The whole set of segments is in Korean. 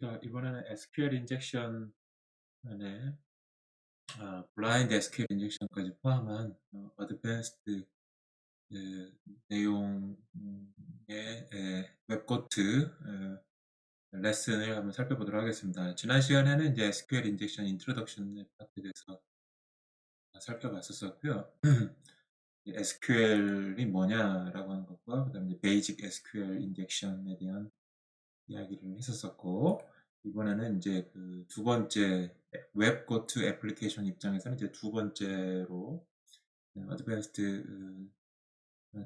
자, 이번에는 SQL 인젝션 안에 블라인드 SQL 인젝션까지 포함한 어드밴스드 내용의 웹코트 레슨을 한번 살펴보도록 하겠습니다. 지난 시간에는 이제 SQL 인젝션 인트로덕션 파트에 대해서 살펴봤었고요. SQL이 뭐냐라고 하는 것과 그다음에 베이직 SQL 인젝션에 대한 이야기를 했었었고, 이번에는 이제 그 두 번째 웹 고투 애플리케이션 입장에서는 이제 두 번째로 어드밴스드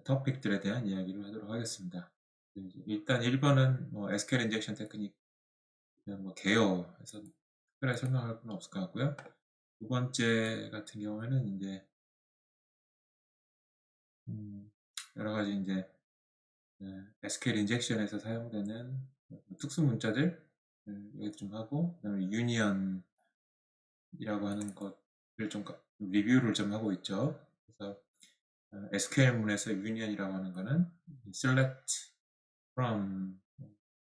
토픽들에 대한 이야기를 하도록 하겠습니다. 일단 1번은 뭐 SQL 인젝션 테크닉 뭐 개요해서 특별하게 설명할 건 없을 것 같고요. 두 번째 같은 경우에는 이제 여러 가지 이제 SQL 인젝션에서 사용되는 특수 문자들 얘기 좀 하고, 그다음에 유니언이라고 하는 것을 좀 리뷰를 좀 하고 있죠. 그래서 SQL문에서 유니언이라고 하는 거는 select from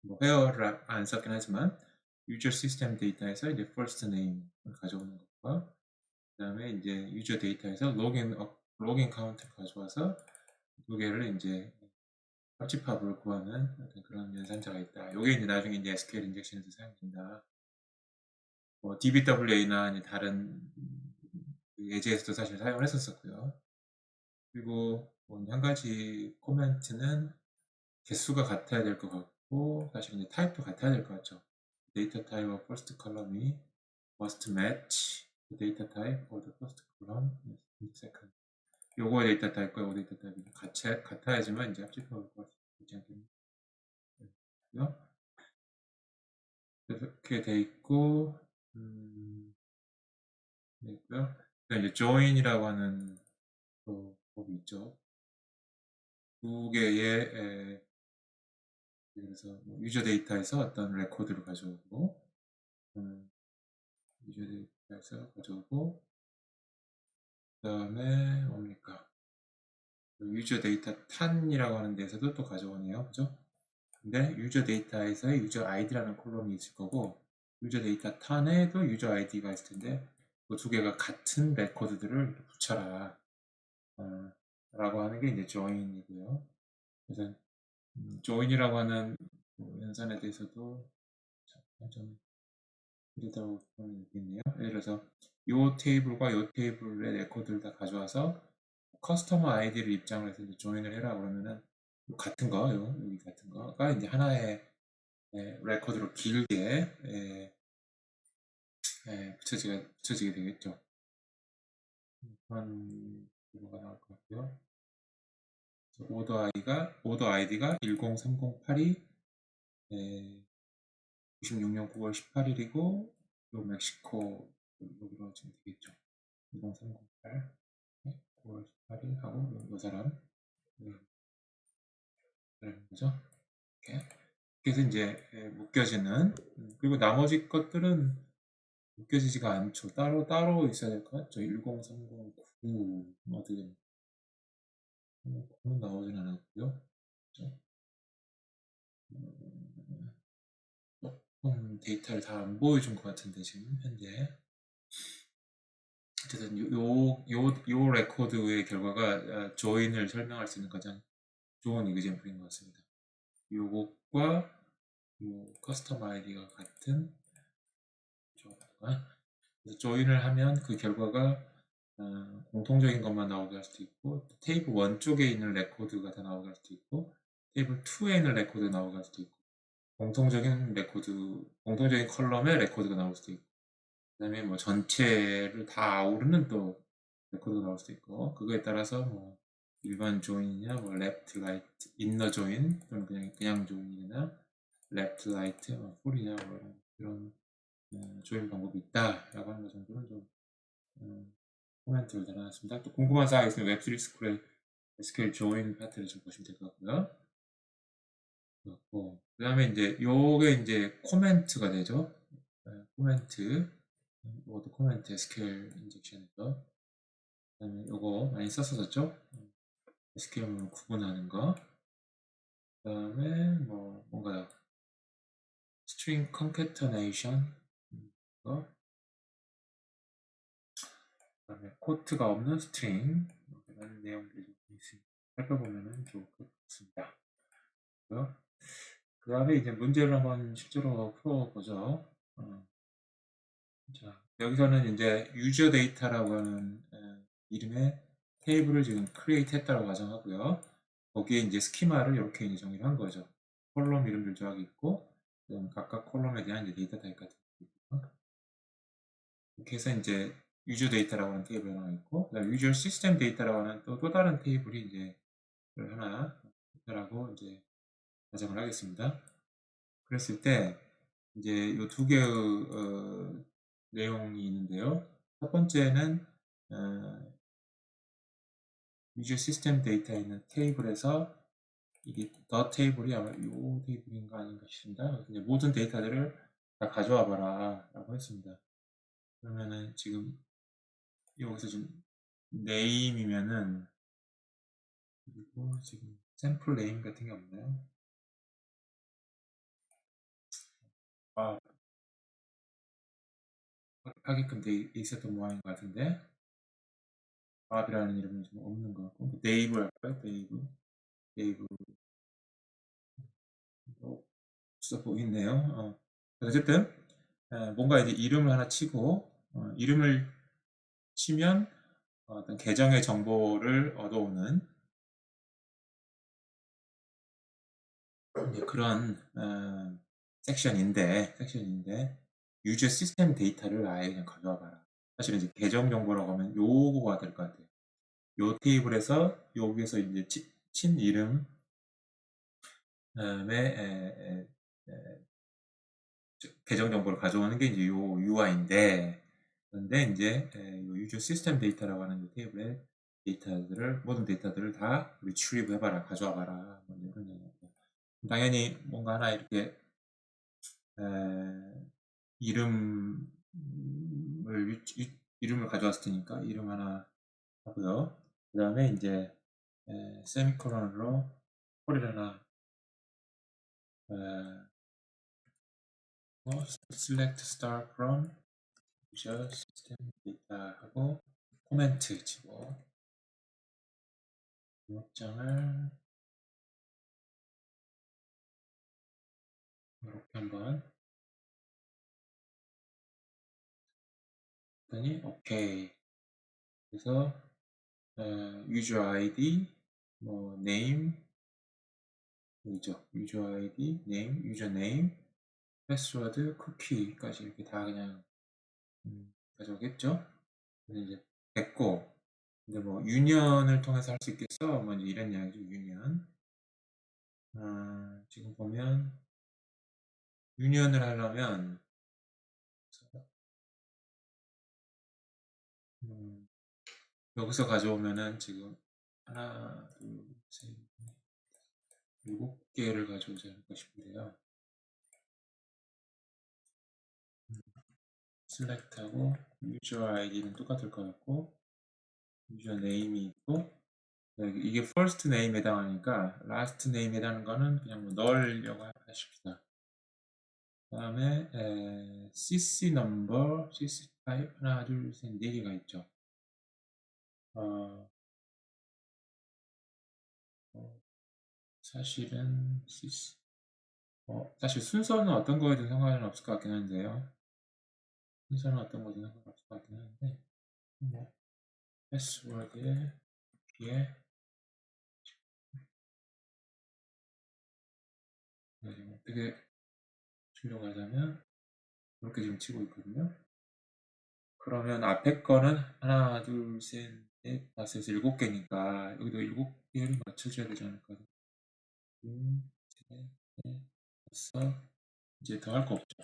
뭐 where를 안 썼긴 하지만 user system 데이터에서 이제 first name을 가져오는 것과, 그다음에 이제 user 데이터에서 login count를 가져와서 두 개를 이제 합집합을 구하는 어떤 그런 연산자가 있다. 이게 이제 나중에 이제 SQL 인젝션에서 사용된다. 뭐 DBWA나 다른 예제에서도 사실 사용을 했었었고요. 그리고 한 가지 코멘트는 개수가 같아야 될 것 같고, 사실 이제 타입도 같아야 될 것 같죠. 데이터 타입과 first column이 must match the data type or the first column in the second. 요거의 데이터 타입과 요거 데이터 타입이 같아야지만 이제 합집합을 구할 수 있지 않겠나요? 이렇게 돼 있고, 있고요. 이제 join이라고 하는 법이 있죠. 두 개의 그래서 유저 데이터에서 어떤 레코드를 가져오고, 유저 데이터에서 가져오고, 그 다음에 뭡니까? 유저 데이터 탄이라고 하는 데에서도 또 가져오네요. 그죠? 근데 유저 데이터에서의 유저 아이디라는 콜럼이 있을 거고, 유저 데이터 탄에도 유저 아이디가 있을 텐데, 그 두 개가 같은 레코드들을 붙여라 라고 하는 게 이제 join이고요. 그래서 join이라고 하는 연산에 대해서도 좀 이르다고 있겠네요. 예를 들어서 이 테이블과 이 테이블의 레코드를 다 가져와서 커스터머 아이디를 입장을 해서 이제 join을 해라 그러면은 같은 거, 여기 같은 거가 이제 하나의 레코드로 길게 붙여지게 되겠죠. 그런 경우가 나올 것 같고요. 오더 아이디가 10308이 96년 9월 18일이고 요 멕시코 여기로 지금 되겠죠. 10308 9월 18일 하고 요 사람 그런 거죠. 이렇게. 그래서 이제 묶여지는, 그리고 나머지 것들은 묶여지지가 않죠. 따로 있어야 될 것 같죠. 10309 어떻게 9는 나오진 않았고요. 그렇죠? 데이터를 다 안 보여준 것 같은데 지금 현재. 어쨌든 요 레코드의 결과가 조인을 설명할 수 있는 가장 좋은 이그젠플인 것 같습니다. 요것과 요 커스텀 아이디가 같은 그래서 조인을 하면 그 결과가 공통적인 것만 나오게 할 수도 있고, 테이블 1 쪽에 있는 레코드가 다 나오게 할 수도 있고, 테이블 2에 있는 레코드가 나오게 할 수도 있고, 공통적인 컬럼의 레코드가 나올 수도 있고, 그 다음에 뭐 전체를 다 아우르는 또 레코드가 나올 수도 있고, 그거에 따라서 뭐 일반 조인이냐, 뭐 레프트, 라이트, 인너 조인, 또는 그냥 조인이나 레프트, 라이트, 뭐 풀이냐, 뭐 이런 조인 방법이 있다라고 하는 것 정도는 좀 코멘트를 달아놨습니다. 또 궁금한 사항이 있으면 웹3 스쿨의 SQL 조인 파트를 좀 보시면 될 것 같고요. 그 다음에 이제 요게 이제 코멘트가 되죠. 코멘트, 모두 코멘트 SQL 인젝션에서. 그 다음에 요거 많이 썼었죠. SQL문을 구분하는 거. 그 다음에 뭐 뭔가요? string concatenation, 그다음에 코트가 없는 스트링 이런 내용들이 좀 있으니까 살펴보면 좋을 것 같습니다. 그 다음에 이제 문제를 한번 실제로 풀어보죠. 자, 여기서는 이제 유저 데이터라고 하는 이름의 테이블을 지금 크리에이트 했다고 가정하고요. 거기에 이제 스키마를 이렇게 이제 정의를 한 거죠. 콜럼 이름들 조합이 있고, 각각 콜럼에 대한 이제 데이터 타입 같은 게 있고, 이렇게 해서 이제 유저 데이터라고 하는 테이블이 하나 있고, 그다음에 유저 시스템 데이터라고 하는 또 다른 테이블이 이제 하나 있다라고 이제 가정을 하겠습니다. 그랬을 때 이제 이 두 개의 내용이 있는데요. 첫 번째는 유저 시스템 데이터에 있는 테이블에서 이게 더 테이블이 아마 이 테이블인가 아닌가 싶습니다. 그래서 이제 모든 데이터들을 다 가져와 봐라 라고 했습니다. 그러면은 지금 여기서 지금 네임이면은 그리고 지금 샘플 네임 같은 게 없나요? 아, 하게끔 돼 있었던 모양인 것 같은데 밥이라는 이름은 좀 없는 것 같고 데이브 할까요? 데이브 없어 보이네요. 어쨌든 뭔가 이제 이름을 하나 치고 이름을 치면 어떤 계정의 정보를 얻어오는 그런 섹션인데 유저 시스템 데이터를 아예 그냥 가져와 봐라. 사실은 이제 계정 정보라고 하면 요거가 될 것 같아요. 요 테이블에서 요 위에서 이제 친 이름 다음에 계정 정보를 가져오는 게 이제 요 UI인데 그런데 이제 요 유저 시스템 데이터라고 하는 이 테이블의 데이터들을 모든 데이터들을 다 리트리브 해봐라 가져와 봐라 뭐 이런 얘기입니다. 당연히 뭔가 하나 이렇게 이름을 이름을 가져왔을 테니까 이름 하나 하고요. 그 다음에 이제 세미콜론으로 콜을 하나 select star from 유저 시스템 데이터 하고 코멘트 치고 목장을 이렇게 한번 했더니 오케이. 그래서 유저 아이디 뭐 네임 여기죠. 유저 아이디 네임 유저 네임 패스워드 쿠키까지 이렇게 다 그냥 가져오겠죠. 근데 이제 됐고 근데 뭐 유니언을 통해서 할 수 있겠어? 뭐 이제 이런 이야기죠. 유니언 지금 보면 유니언을 하려면 여기서 가져오면은 지금 하나, 둘, 셋, 넷, 7개를 가져오지 않을까 싶은데요. 셀렉트하고 유저 아이디는 똑같을 것 같고 유저 네임이 있고 이게 first name에 해당하니까 last name에 해당하는 거는 그냥 뭐 넣으려고 하십시다. 그 다음에 CC 넘버, CC 타입 하나, 둘, 셋, 4개가 있죠. 사실은 CC 사실 순서는 어떤 거에도 상관은 없을 것 같긴 한데요. 순서는 어떤 거든 상관없을 것 같긴 한데 뭐 패스워드에 뒤에 어떻게 주려고 하자면 이렇게 지금 치고 있거든요. 그러면 앞에 거는 하나, 둘, 셋, 넷, 다섯, 여섯, 7개니까 여기도 7개를 맞춰줘야 되지 않을까? 둘, 셋, 넷, 다섯 이제 더 할 거 없죠.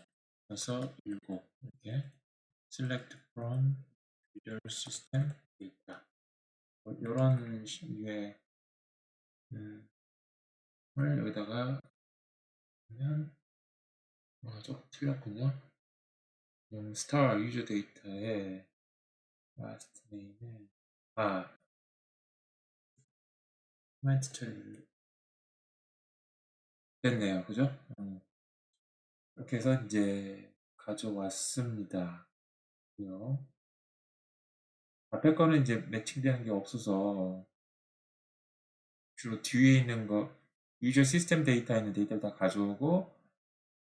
다섯, 7 이렇게 select from user system data 이런 식의 을 여기다가 하면 조금 틀렸군요. 스타 유저 데이터에 last name에 코멘트 처리를 됐네요. 그죠? 이렇게 해서 이제 가져왔습니다. 앞에 거는 이제 매칭되는 게 없어서 주로 뒤에 있는 거 유저 시스템 데이터에 있는 데이터를 다 가져오고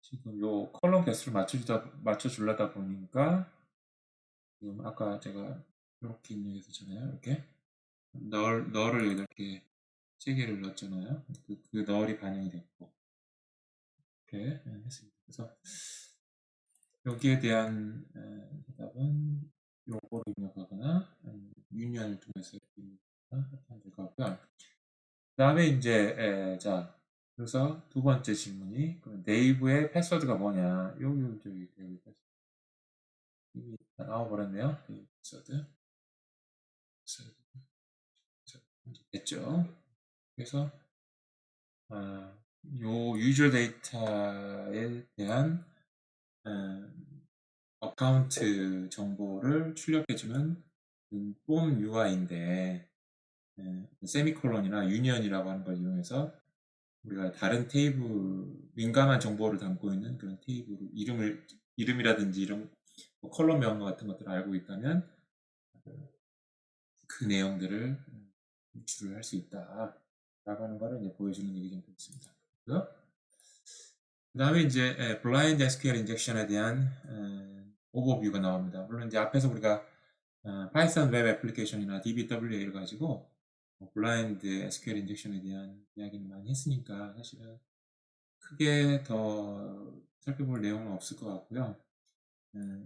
지금 요 컬럼 개수를 맞춰주려다 보니까 지금 아까 제가 이렇게 입력했었잖아요. 이렇게 널을 여기다 이렇게 3개를 넣었잖아요. 그 널이 반영이 됐고 이렇게 했습니다. 그래서 여기에 대한 대답은 요거를 입력하거나 아니면 유니언을 통해서 입력하거나 하면 될 것 같고요. 그 다음에 이제 자 그래서 두 번째 질문이 네이버의 패스워드가 뭐냐? 여기 패스워드 이미 다 나와버렸네요. 패스워드 됐죠? 그래서 요 유저 데이터에 대한 어카운트 정보를 출력해주는 폼 UI인데 세미콜론이나 유니언이라고 하는 걸 이용해서 우리가 다른 테이블 민감한 정보를 담고 있는 그런 테이블 이름이라든지 이런 컬럼 명령 같은 것들을 알고 있다면 그 내용들을 유출을 할 수 있다 라고 하는 거를 이제 보여주는 얘기 좀 있습니다. 그 다음에 이제 블라인드 SQL 인젝션에 대한 오버뷰가 나옵니다. 물론 이제 앞에서 우리가 파이썬 웹 애플리케이션이나 DBWA를 가지고 블라인드 SQL 인젝션에 대한 이야기는 많이 했으니까 사실은 크게 더 살펴볼 내용은 없을 것 같고요.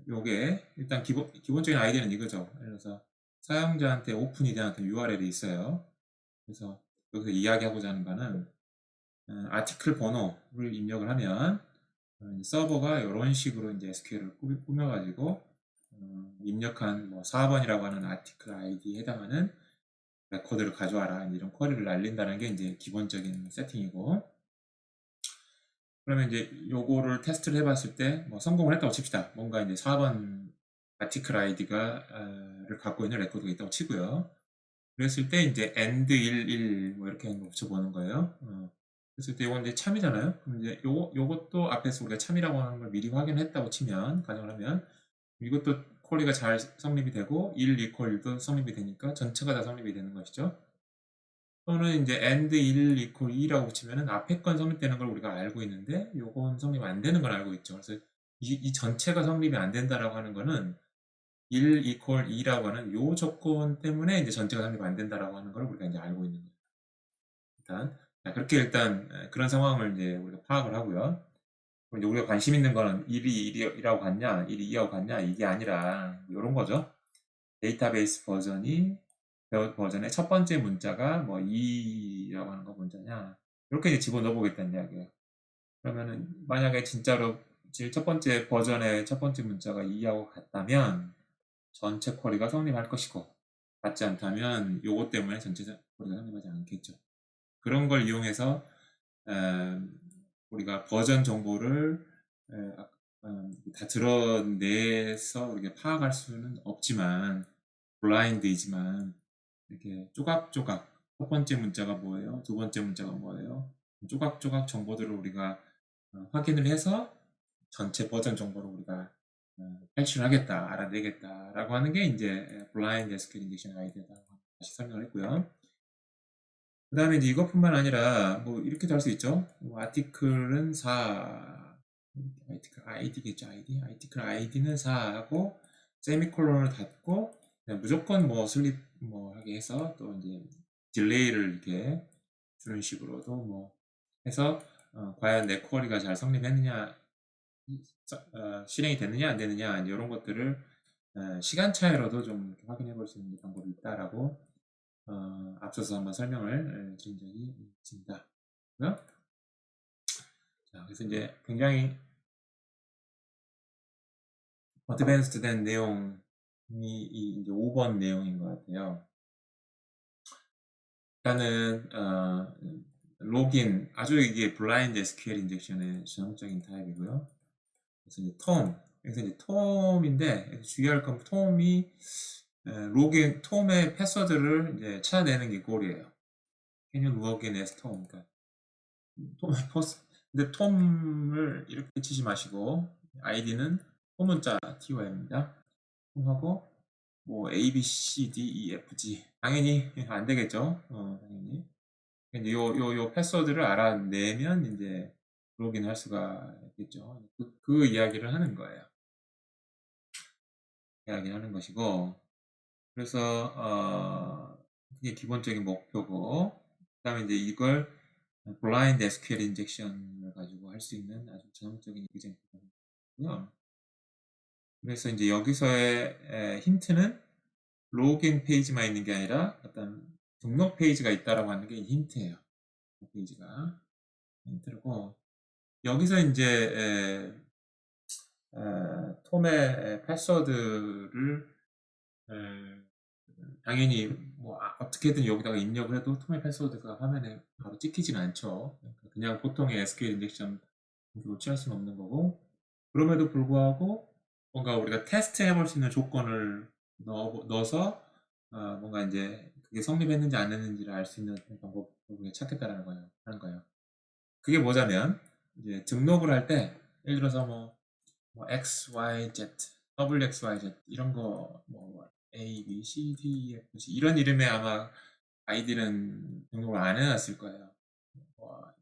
요게 일단 기본적인 아이디어는 이거죠. 예를 들어서 사용자한테 오픈이드한테 URL이 있어요. 그래서 여기서 이야기하고자 하는 바는 아티클 번호를 입력을 하면 서버가 이런 식으로 이제 SQL을 꾸며가지고 입력한 뭐 4번이라고 하는 아티클 아이디에 해당하는 레코드를 가져와라 이런 쿼리를 날린다는 게 이제 기본적인 세팅이고 그러면 이제 요거를 테스트를 해봤을 때 뭐 성공을 했다고 칩시다. 뭔가 이제 4번 아티클 아이디가를 갖고 있는 레코드가 있다고 치고요. 그랬을 때 이제 end 11 뭐 이렇게 한번 붙여보는 거예요. 그랬을 때 이건 이제 참이잖아요. 그럼 이제 요것도 앞에서 우리가 참이라고 하는 걸 미리 확인했다고 치면 가정을 하면 이것도 쿼리가 잘 성립이 되고 1 equal 1도 성립이 되니까 전체가 다 성립이 되는 것이죠. 또는 이제 and 1 equal 2라고 치면은 앞에 건 성립되는 걸 우리가 알고 있는데 요건 성립 안 되는 걸 알고 있죠. 그래서 이 전체가 성립이 안 된다라고 하는 거는 1 equal 2라고 하는 요 조건 때문에 이제 전체가 성립 안 된다라고 하는 걸 우리가 이제 알고 있는 거예요. 일단 그렇게 일단 그런 상황을 이제 우리가 파악을 하고요. 이제 우리가 관심 있는 거는 1이 1이라고 같냐, 1이 2하고 같냐 이게 아니라 이런 거죠. 데이터베이스 버전의 첫 번째 문자가 뭐 2라고 하는 거 문자냐 이렇게 이제 집어넣어 보겠다는 이야기예요. 그러면은 만약에 진짜로 첫 번째 버전의 첫 번째 문자가 2하고 같다면 전체 쿼리가 성립할 것이고 같지 않다면 요거 때문에 전체 쿼리가 성립하지 않겠죠. 그런 걸 이용해서 우리가 버전 정보를 다 드러내서 우리가 파악할 수는 없지만 블라인드이지만 이렇게 조각조각 첫 번째 문자가 뭐예요? 두 번째 문자가 뭐예요? 조각조각 정보들을 우리가 확인을 해서 전체 버전 정보를 우리가 탈출하겠다, 알아내겠다라고 하는 게 이제 블라인드 SQL 인젝션 아이디어다라고 다시 설명을 했고요. 그 다음에 이제 이것뿐만 아니라 뭐 이렇게도 할 수 있죠. 뭐 아티클은 4, 아티클 아이디겠죠. 아티클 아이디는 4하고 세미콜론을 닫고 그냥 무조건 뭐 슬립 뭐 하게 해서 또 이제 딜레이를 이렇게 주는 식으로도 뭐 해서 과연 내 쿼리가 잘 성립했느냐 실행이 됐느냐 안 됐느냐 이런 것들을 시간 차이로도 좀 확인해 볼 수 있는 방법이 있다라고 앞서서 한번 설명을 드린 적이 있습니다. 자, 그래서 이제 굉장히 어드밴스드 된 내용이 이제 5번 내용인 것 같아요. 일단은 로긴 아주 이게 블라인드 SQL 인젝션의 전형적인 타입이고요. 그래서 이제 여기서 이제 톰인데 주의할 건 톰이 로긴 톰의 패스워드를 이제 찾아내는 게 골이에요. Can you log in as Tom? 그러니까 근데 톰을 이렇게 치지 마시고 아이디는 소문자 TOM입니다. 톰하고 뭐 A, B, C, D, E, F, G 당연히 안 되겠죠. 당연히. 근데 요 패스워드를 알아내면 이제 로그인 할 수가 있겠죠. 그 이야기를 하는 거예요. 이야기하는 것이고, 그래서 그게 기본적인 목표고, 그다음에 이제 이걸 블라인드 SQL 인젝션을 가지고 할 수 있는 아주 전형적인 이그젠플이고요. 그래서 이제 여기서의 힌트는 로그인 페이지만 있는 게 아니라 어떤 등록 페이지가 있다라고 하는 게 힌트예요. 페이지가 힌트고, 여기서 이제 톰의 패스워드를 당연히 뭐 어떻게든 여기다가 입력을 해도 톰의 패스워드가 화면에 바로 찍히지는 않죠. 그냥 보통의 SQL 인젝션 공식으로 취할 수는 없는 거고, 그럼에도 불구하고 뭔가 우리가 테스트 해볼 수 있는 조건을 넣어서 뭔가 이제 그게 성립했는지 안 했는지를 알 수 있는 방법을 찾겠다라는 거예요. 하는 거예요. 그게 뭐냐면 이제 등록을 할 때 예를 들어서 뭐 X, Y, Z, W, X, Y, Z 이런 거뭐 A, B, C, D, E, F, G 이런 이름의 아마 아이디는 등록을 안 해놨을 거예요. 뭐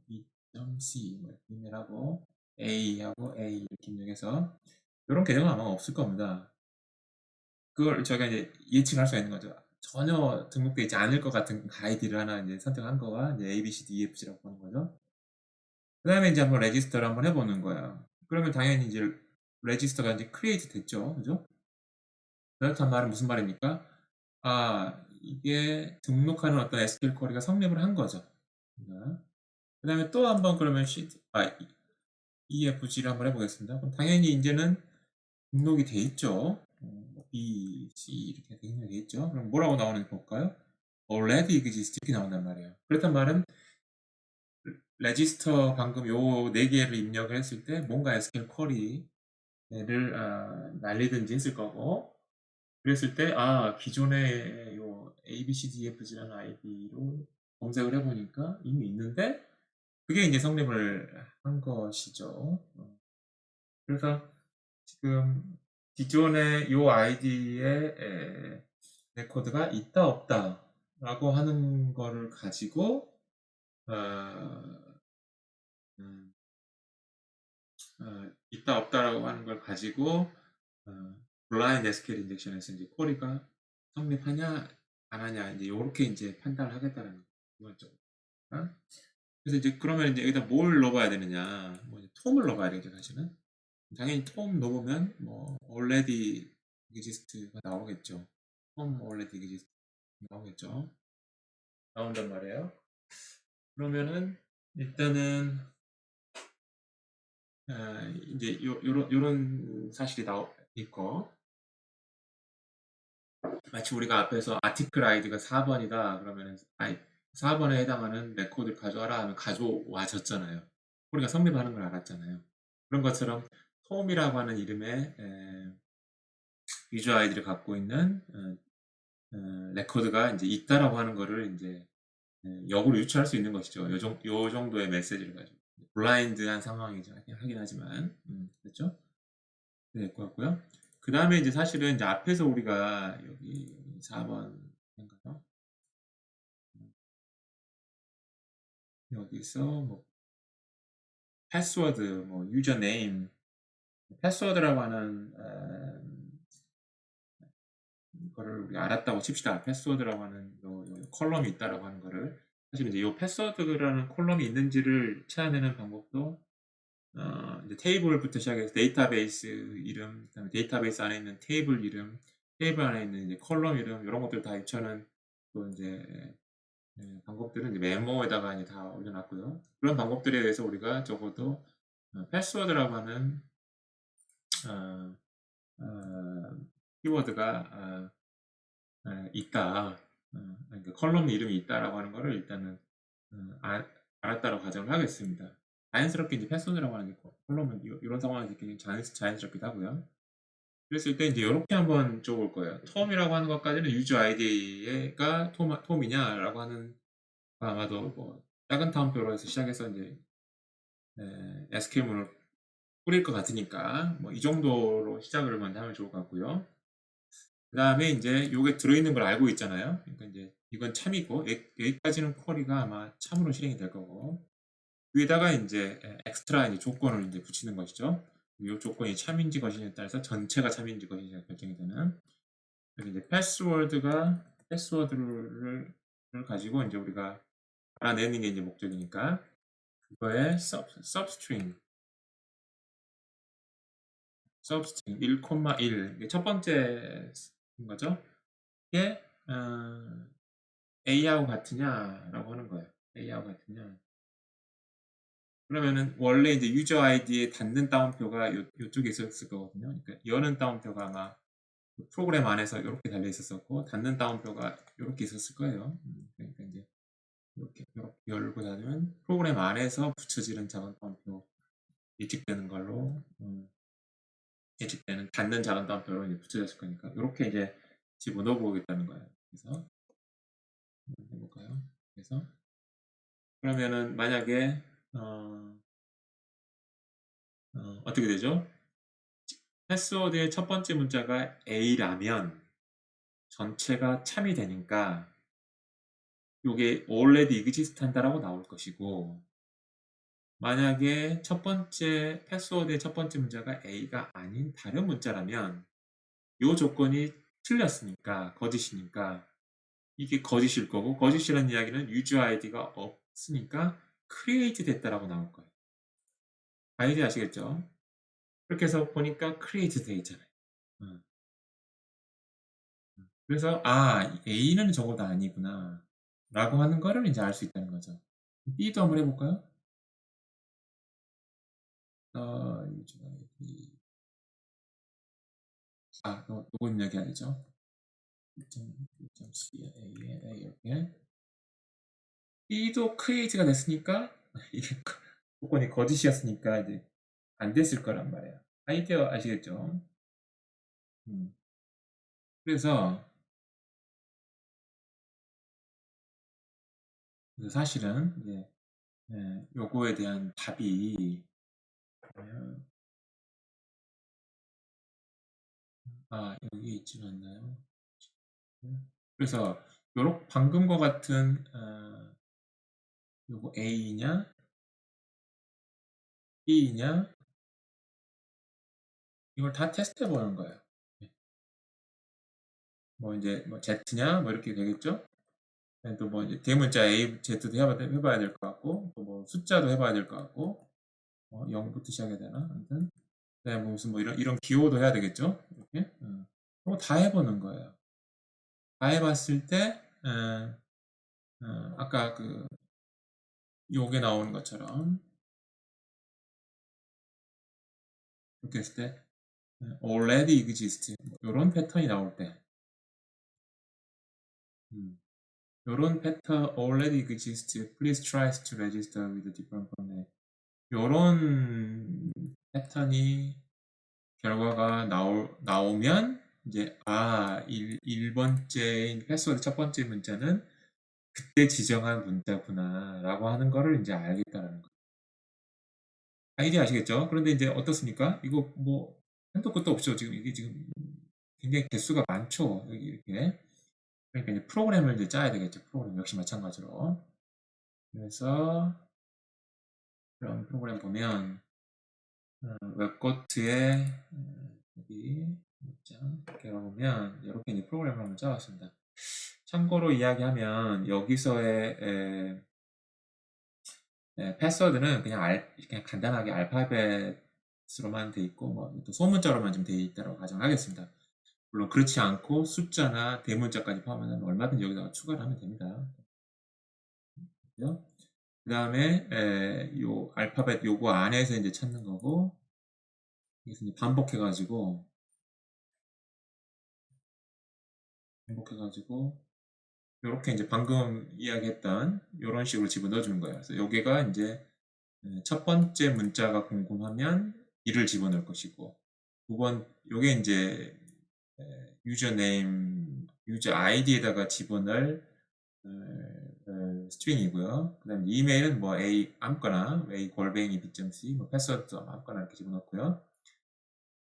B.C 뭐 이렇게 입력하고 A하고 A 이렇게 입력해서 이런 계정은 아마 없을 겁니다. 그걸 저희가 이제 예측할 수가 있는 거죠. 전혀 등록되어 있지 않을 것 같은 아이디를 하나 이제 선택한 거가 이제 A, B, C, D, E, F, G라고 하는 거죠. 그 다음에 이제 한번 레지스터를 한번 해보는 거예요. 그러면 당연히 이제 레지스터가 이제 크리에이트 됐죠. 그죠? 그렇단 말은 무슨 말입니까? 이게 등록하는 어떤 SQL 쿼리가 성립을 한 거죠. 그 다음에 또 한번 그러면 EFG를 한번 해보겠습니다. 그럼 당연히 이제는 등록이 돼 있죠. B, C 이렇게 등록이 돼 있죠. 그럼 뭐라고 나오는지 볼까요? already exist 이렇게 나온단 말이에요. 그렇단 말은 레지스터 방금 요 4개를 입력을 했을 때 뭔가 SQL 쿼리를 날리든지 했을 거고, 그랬을 때 기존에 요 ABCDFG라는 아이디로 검색을 해보니까 이미 있는데 그게 이제 성립을 한 것이죠. 그래서 지금 기존에 요 아이디에 레코드가 있다 없다 라고 하는 거를 가지고 음, 있다 없다라고 하는 걸 가지고 블라인드 SQL 인젝션에서 이제 쿼리가 성립하냐 안 하냐 이제 이렇게 이제 판단을 하겠다는 거죠. 그래서 이제 그러면 이제 여기다 뭘 넣어봐야 되느냐? 뭐 이제 톰을 넣어봐야 되죠, 사실은. 당연히 톰 넣으면 뭐 already exist가 나오겠죠. 톰 already exist 나오겠죠. 나온단 말이에요. 그러면은 일단은 이제 요런 사실이 있고, 마치 우리가 앞에서 아티클 아이디가 4번이다 그러면은 4번에 해당하는 레코드를 가져와라 하면 가져와졌잖아요. 우리가 성립하는 걸 알았잖아요. 그런 것처럼 톰이라고 하는 이름의 유저 아이디를 갖고 있는 레코드가 이제 있다라고 하는 거를 이제 역으로 유추할 수 있는 것이죠. 요 정도의 메시지를 가지고 블라인드한 상황이죠. 하긴 하지만 그렇죠? 네, 될것 같고요. 그 다음에 이제 사실은 이제 앞에서 우리가 여기 4번인가요? 여기서 뭐 패스워드, 뭐 유저 네임, 패스워드라고 하는 거를 우리가 알았다고 칩시다. 패스워드라고 하는 요 컬럼이 있다라고 하는 거를 사실 이제 이 패스워드라는 콜럼이 있는지를 찾아내는 방법도 이제 테이블부터 시작해서 데이터베이스 이름, 그다음에 데이터베이스 안에 있는 테이블 이름, 테이블 안에 있는 이제 컬럼 이름 이런 것들 다 입혀는 또 이제 방법들은 이제 메모에다가 이제 다 올려놨고요. 그런 방법들에 의해서 우리가 적어도 패스워드라고 하는 어, 어, 키워드가 있다. 그러니까 컬럼 이름이 있다라고 하는 거를 일단은 알았다고 가정을 하겠습니다. 자연스럽게 이제 패스워드라고 하는 게 컬럼은 이런 상황에서 굉장히 자연스럽기도 하고요. 그랬을 때 이제 이렇게 한번 적을 거예요. 톰이라고 하는 것까지는 유저 아이디가 톰이냐라고 하는 아마도 뭐 작은 타움표로 해서 시작해서 이제 SQL문을 뿌릴 것 같으니까 뭐 이 정도로 시작을 먼저 하면 좋을 것 같고요. 그 다음에 이제 요게 들어있는 걸 알고 있잖아요. 그러니까 이제 이건 참이고 여기까지는 쿼리가 아마 참으로 실행이 될 거고 위에다가 이제 엑스트라 이제 조건을 이제 붙이는 것이죠. 이 조건이 참인지 것이냐에 따라서 전체가 참인지 것이냐가 결정이 되는. 그래서 이제 패스워드를 가지고 이제 우리가 알아내는 게 이제 목적이니까 그거에 substring 1,1 이게 첫 번째 거죠. 이게 A하고 같으냐라고 하는 거예요. A하고 같으냐. 그러면은 원래 이제 유저 아이디에 닫는 따옴표가 요쪽에 있었을 거거든요. 그러니까 여는 따옴표가 아마 프로그램 안에서 이렇게 달려 있었었고 닫는 따옴표가 이렇게 있었을 거예요. 그러니까 이제 이렇게 열고 닫으면 프로그램 안에서 붙여지는 작은 따옴표 예측되는 걸로 예측되는 닫는 작은 따옴표로 이제 붙여졌을 거니까 이렇게 이제 집어넣어 보겠다는 거예요. 그래서 해볼까요? 그래서 그러면은 만약에 어떻게 되죠? 패스워드의 첫 번째 문자가 A라면 전체가 참이 되니까 이게 already exist 한다라고 나올 것이고 만약에 첫 번째 패스워드의 첫 번째 문자가 A가 아닌 다른 문자라면 이 조건이 틀렸으니까 거짓이니까 이게 거짓일 거고 거짓이라는 이야기는 유저 아이디가 없으니까 create 됐다라고 나올 거예요. 아이디 아시겠죠? 그렇게 해서 보니까 create 돼 있잖아요. 그래서 A는 적어도 아니구나 라고 하는 거를 이제 알 수 있다는 거죠. B도 한번 해볼까요? 유저 아이디 요거 입력이 아니죠. 2.c A 이렇게 B도 create가 됐으니까 이게 조건이 거짓이었으니까 이제 안 됐을 거란 말이에요. 아이디어 아시겠죠? 그래서 사실은 이제 요거에 대한 답이 여기 있지 않나요? 그래서 요렇게 방금과 같은 요거 A냐 B냐 이걸 다 테스트해 보는 거예요. 뭐 이제 뭐 Z냐 뭐 이렇게 되겠죠? 또 뭐 이제 대문자 A, Z도 해봐야 될 것 같고 또 뭐 숫자도 해봐야 될 것 같고 0부터 시작해야 되나? 아무튼 그다음에 무슨 뭐 이런 기호도 해야 되겠죠? 이렇게 그거 다 해보는 거예요. 다 해봤을 때 아까 그 요게 나오는 것처럼 이렇게 했을 때 already exist 이런 패턴이 나올 때 요런 패턴 already exist please try to register with a different phone name 요런 패턴이 결과가 나오면 이제 1번째인 패스워드 첫 번째 문자는 그때 지정한 문자구나 라고 하는 거를 이제 알겠다라는 거예요. 아이디 아시겠죠? 그런데 이제 어떻습니까? 이거 뭐 한도 끝도 없죠. 지금 이게 지금 굉장히 개수가 많죠. 여기 이렇게. 그러니까 이제 프로그램을 이제 짜야 되겠죠. 프로그램 역시 마찬가지로. 그래서 그런 프로그램 보면 웹코트에 여기 이렇게 보면 이렇게 이제 프로그램을 한번 짜왔습니다. 참고로 이야기하면 여기서의 패스워드는 그냥 간단하게 알파벳으로만 돼 있고 또 소문자로만 좀 돼 있다고 가정하겠습니다. 물론 그렇지 않고 숫자나 대문자까지 포함하면 얼마든지 여기다가 추가를 하면 됩니다. 그 다음에 요 알파벳 요거 안에서 이제 찾는 거고 여기서 이제 반복해가지고 요렇게 이제 방금 이야기했던 요런 식으로 집어넣어 주는 거예요. 그래서 여기가 이제 첫 번째 문자가 궁금하면 1을 집어넣을 것이고 요게 이제 유저 네임, 유저 아이디에다가 집어넣을 스트링이고요. 그 다음에 이메일은 뭐 a 아무거나 a 골뱅이 b.c 뭐 패스워드 아무거나 이렇게 집어넣고요.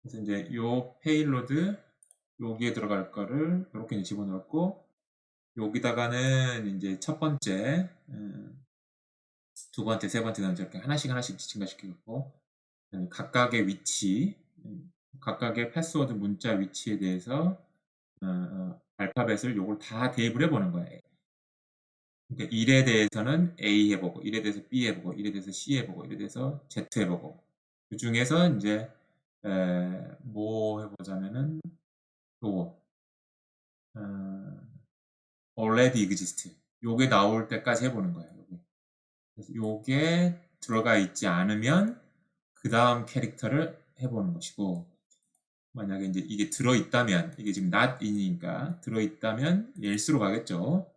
그래서 이제 요 페일로드 여기에 들어갈 거를 이렇게 이제 집어넣고 여기다가는 이제 첫 번째, 두 번째, 세 번째 이렇게 하나씩 증가시키고 그다음에 각각의 위치, 각각의 패스워드 문자 위치에 대해서 알파벳을 요걸 다 대입을 해보는 거예요. 그러니까 1에 대해서는 A 해보고, 1에 대해서 B 해보고, 1에 대해서 C 해보고, 1에 대해서 Z 해보고 그 중에서 이제 뭐 해보자면은 요거 already exist 요게 나올 때까지 해보는 거예요. 그래서 요게 들어가 있지 않으면 그 다음 캐릭터를 해보는 것이고 만약에 이제 이게 들어있다면 이게 지금 not in이니까 들어있다면 else로 가겠죠.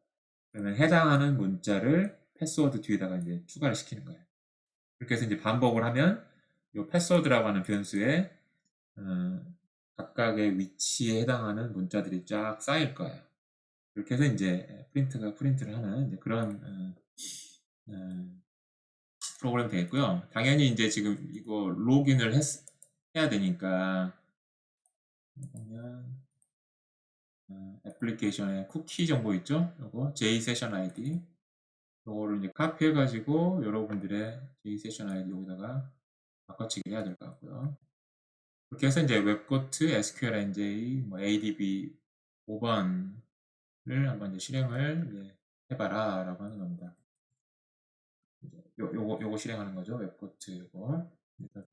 그러면 해당하는 문자를 패스워드 뒤에다가 이제 추가를 시키는 거예요. 그렇게 해서 이제 반복을 하면 이 패스워드라고 하는 변수에 각각의 위치에 해당하는 문자들이 쫙 쌓일 거예요. 그렇게 해서 이제 프린트를 하는 이제 그런 프로그램 되겠고요. 당연히 이제 지금 이거 로그인을 해야 되니까 보면 애플리케이션에 쿠키 정보 있죠? 요거 JSession ID 요거를 이제 카피해 가지고 여러분들의 JSession ID 여기다가 바꿔치기 해야 될 것 같고요. 그렇게 해서 이제 웹코트, SQLNJ, 뭐 ADB 5번을 한번 이제 실행을 해봐라 라고 하는 겁니다. 요거 실행하는 거죠. 웹코트 요거.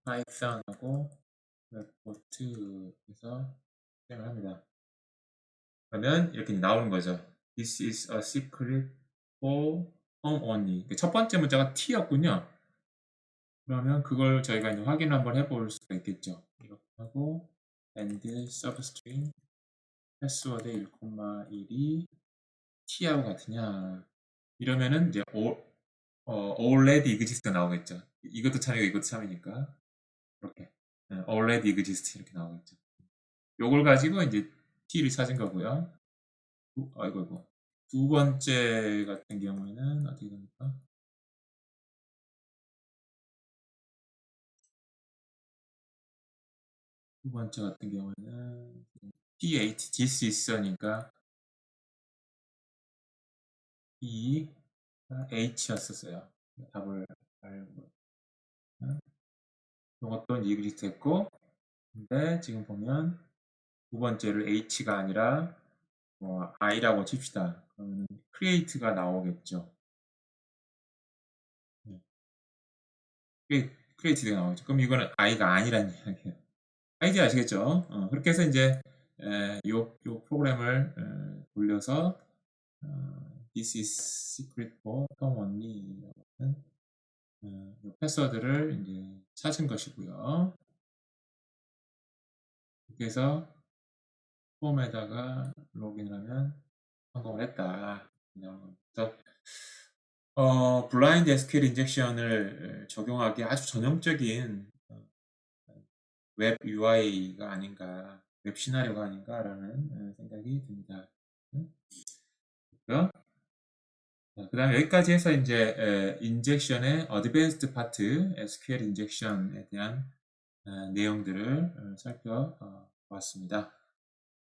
파이썬하고 웹코트에서 실행을 합니다. 그러면 이렇게 나오는 거죠. This is a secret for home only. 첫 번째 문자가 T였군요. 그러면 그걸 저희가 이제 확인 한번 해볼 수가 있겠죠. 이렇게 하고 and substring 패스워드 1,1이 T하고 같으냐 이러면은 이제 already exist 나오겠죠. 이것도 참이고 이것도 참이니까 이렇게 already exist 이렇게 나오겠죠. 요걸 가지고 이제 T를 찾은 거고요. 아이고 두 번째 같은 경우에는 어떻게 됩니까? 두 번째 같은 경우에는 th this is니까 e h였었어요. 답을 알고 이것도 이제 exist 했고 근데 지금 보면 두 번째를 h가 아니라 i라고 칩시다. 그러면 create가 나오겠죠. create가 나오죠. 그럼 이거는 i가 아니란 이야기예요. 아이디 아시겠죠? 그렇게 해서 이제 요 프로그램을 돌려서 This is secret for Tom only 요 패스워드를 이제 찾은 것이고요. 이렇게 해서 폼에다가 로그인을 하면 성공을 했다. 그래서 블라인드 SQL 인젝션을 적용하기 아주 전형적인 웹 UI가 아닌가, 웹 시나리오가 아닌가라는 생각이 듭니다. 그 다음에 여기까지 해서 이제 인젝션의 어드밴스드 파트, SQL 인젝션에 대한 내용들을 살펴봤습니다.